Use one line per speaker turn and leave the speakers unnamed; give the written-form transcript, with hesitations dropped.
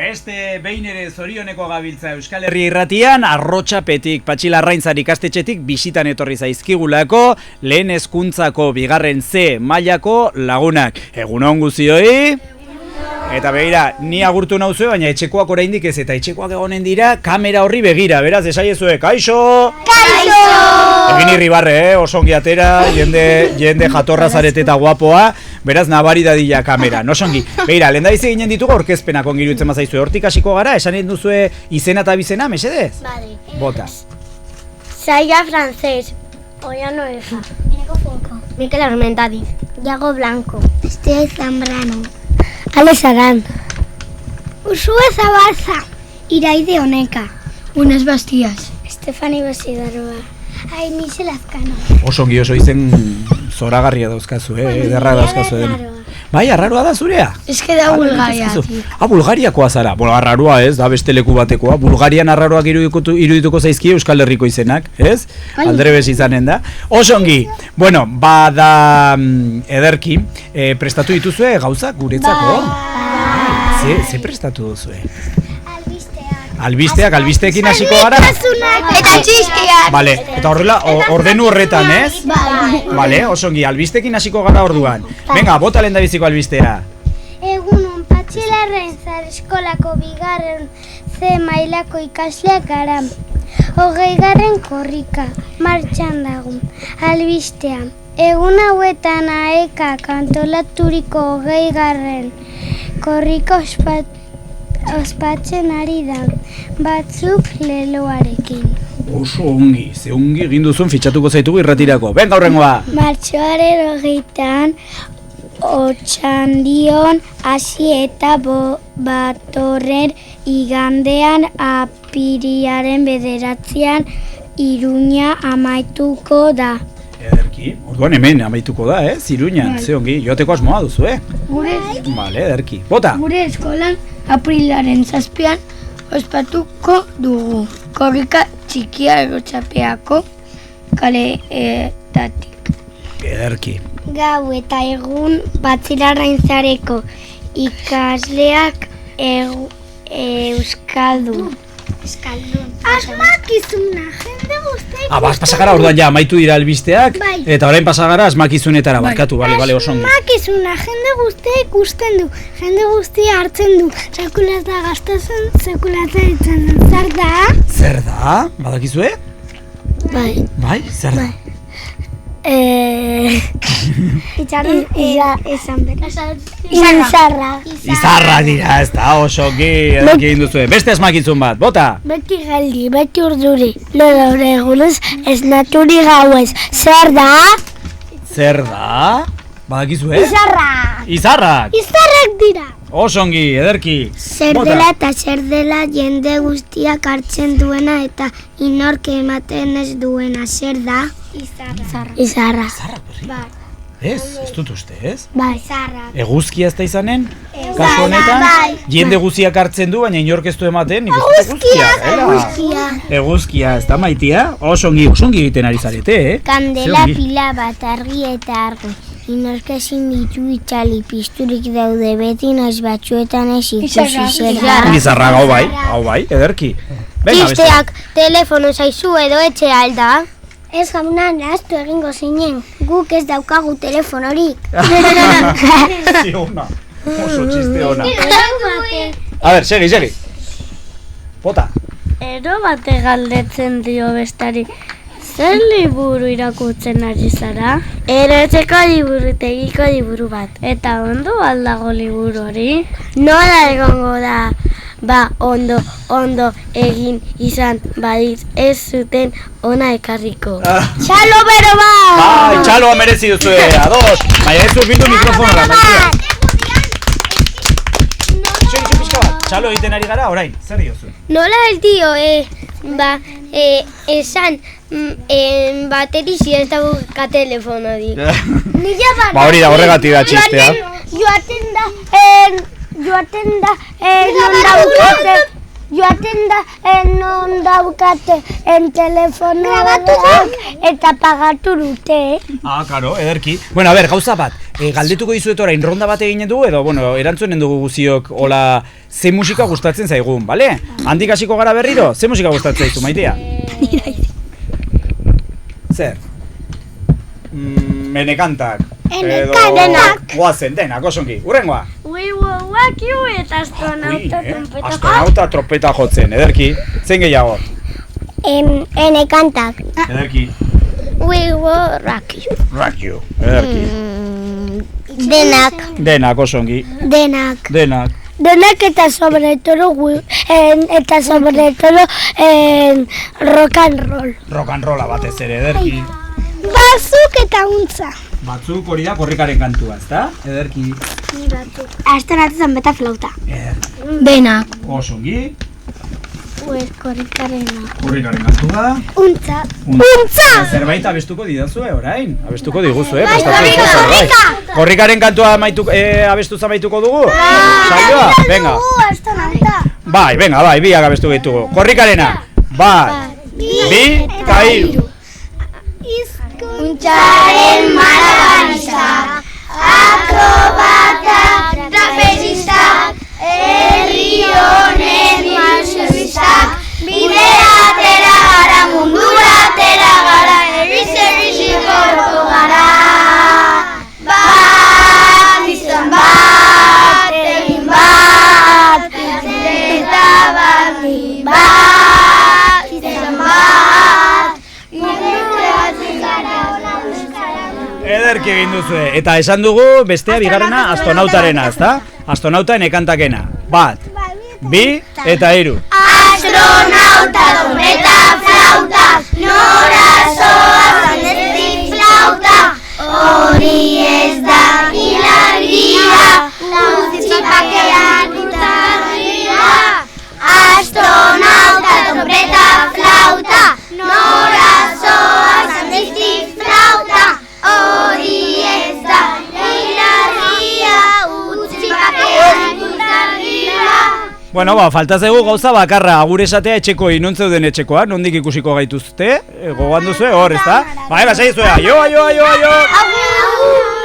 Beste behin ere zorioneko gabiltza Euskal Herria Irratian, Arrotxapetik, Patxilarraintzar ikastetxetik bisitan etorri zaizkigulako, lehen hezkuntzako bigarren C mailako lagunak. Egunon guzioi? Eta begira, ni agurtu nauzue, baina etxekoak oraindik ez, eta etxekoak egonen dira, kamera horri begira, beraz, esaiezue, kaixo! Kaixo! Egin irribarre, osongi atera, jende jatorra zarete eta guapoa, beraz, nabari dadila kamera, nosongi. Begira, lehendabizi ginen ditugu aurkezpenak ongi iruditzen mazaizue, hortik hasiko gara, esan duzue izena eta bizena, mesedez?
Vale.
Bota.
Zaira Francés. Ollano Efa. Mikel Armentadi. Iago Blanco. Estela Zambrano. Alex Arán. Usue Zabaza. Iraide Oneka. Unas Bastias. Estefani Basidaroa. Aimise Lazcano.
Osongi oso izen zoragarria dauzkazu, ederra dauzkazu. Bai, arraroa da zurea?
Eske da Bulgariatik.
Bulgariakoa zara. Bueno, arraroa ez, da beste leku batekoa. Bulgarian arraroak irudituko zaizki Euskal Herriko izenak, ez? Aldrebes izanen da. Osongi, bueno, bada ederki, prestatu dituzue gauzak guretzako? Ze prestatu duzue? Albisteekin hasiko gara?
Eta txiskiak!
Bale, eta horrela, ordenu horretan, ez? Bale, osongi, albisteekin hasiko gara orduan. Venga, bota lehendabiziko albistea.
Egunon, Patxilarraintzar eskolako bigarren C mailako ikasleak gara. 20. korrika, martxan dago. Albistea, egun hauetan AEKak antolaturiko 20. korrika ospatzen ari da, batzuk leloarekin.
Oso ongi, ze ongi egin duzun fitxatuko zaitugu irratirako. Ben gaurrengoa!
Martxoaren 20an, Otxandion hasi eta batorren igandean apiriaren 9an Iruña amaituko da.
Ederki, orduan hemen amaituko da, Iruñan, ze ongi, joateko asmoa duzu,
Gure
Bale, ederki. Bota!
Gure eskolan aprilaren 7an ospatuko dugu. Korrika txikia Arrotxapeako kaleetatik.
Ederki.
Gau eta egun Patxilarraintzareko ikasleak euskaldun. Asmakizuna, jende guztiak.
Pasagara orduan ja, amaitu dira albisteak,
Bai.
eta orain pasagara asmakizunetara, barkatu, bale, oso ongi.
Asmakizuna, jende guztia ikusten du, jende guztia hartzen du. Sekulata gastatzen, sekulata ditzen du. Zer da?
Zer da? Badakizue?
Bai.
Bai, zer da?
Itxarren, esan bera. Izarra.
Izarrak dira, ez da, oso ongi, ederki egin duzue. Beste asmakizun bat, bota!
Beti geldi, beti urduri. Loro egunez, ez naturi gauez. Zer da?
Zer da? Badakizue?
Izarra.
Izarrak!
Izarrak dira.
Oso ongi, ederki.
Zer dela eta zer dela jende guztiak hartzen duena eta inork ematen ez duena. Zer da? Izarra.
Izarrak berri? Ez dut uste, ez?
Bai. Izarra.
Eguzkia ez da izanen? Kasu honetan, jende guztiak hartzen du, baina inork ez du ematen, nik uste eguzkia. Eguzkia, ez da maitia? Oso ongi egiten ari zarete,
Kandela pila bat argi eta argi. Inork ezin ditu itxali pizturik daude beti naiz batzuetan ez ikusi zer da.
Izarrak, hau bai, ederki.
Txisteak telefono zaizu edo etxe alda. Ez jauna, nahaztu egingo zinen, guk ez daukagu telefonorik.
Oso txiste ona. A ber, segi. Bota.
Ero bate galdetzen dio bestari, zer liburu irakurtzen ari zara? Erotzeko liburutegiko liburu bat. Eta ondo aldago liburu hori? Nola egongo da? Ba, ondo egin izan badiz ez zuten ona ekarriko.
Txalo bero bat!
Bai, txaloa merezi duzu, ados! Baina ez zurbildu mikrofonora, maitea. Txalo egiten ari gara, orain, zer diozu?
Nola ez dio, esan baterizi ez dauka telefonorik.
Ba hori da, horregatik da txistea.
Joaten da, non daukate joaten da non daukate telefonoak eta pagatu dute.
Karo, ederki. Bueno, a ber, gauza bat, galdetuko dizuet orain ronda bat eginen dugu, edo, bueno, erantzunen dugu guziok, hola, ze musika gustatzen zaigun, bale? Handik hasiko gara berriro, ze musika gustatzen zaizu, Maitea? Zer? Enekantak.
Denak.
Guazen, denak, osongi. Urrengoa.
We will rock you eta astronauta trompeta.
Astronauta trompeta jotzen, ederki. Zein gehiago?
Enekantak.
Ederki.
We will rock you.
Rock you. Ederki.
Denak.
Denak, osongi.
Denak.
Denak.
Denak eta sobre todo rock and roll.
Rock and rolla batez ere, ederki.
Bazuk eta untza.
Batzuk hori da korrikaren kantua, ezta? Ederki.
Astronauta trompeta flauta.
Ederki.
Denak.
Osongi.
Korrikarena.
Korrikaren kantua.
Untza.
Zerbait abestuko didazue orain. Abestuko diguzue, prestatu duzu zerbait. Korrikaren kantua abestu zamaituko dugu? Saioa? Venga.
Astronauta.
Bai, venga, bai, biak abestu ditugu. Korrikarena. Bai. Bi eta hiru.
Hizkuntzaren malabaristak, akrobatak, trapezistak, herri honen ilusionistak, bidea atera gara, mundura atera gara, herri-zerriziko gara. Bat, izan bat, egin bat, eta bat, izan bat,
Ederki egin duzue. Eta esan dugu bestea bigarrena astronautarena, ezta? Astronauta enekantakena. Bat, bi eta hiru.
Astronauta, trompeta, flauta, nora zoaz handetik flauta. Hori ez da hilaria, utzipakean utarria. Astronauta, trompeta, flauta, nora zoaz handetik flauta. Hori ez da hilaria, utzipakean utarria.
Bueno, falta zaigu gauza bakarra, agur esatea etxeko inontzeu den etxekoa, nondik ikusiko gaituzte, gogoan duzue hor, ezta? Bai, lasai zuen, aio!
Agur!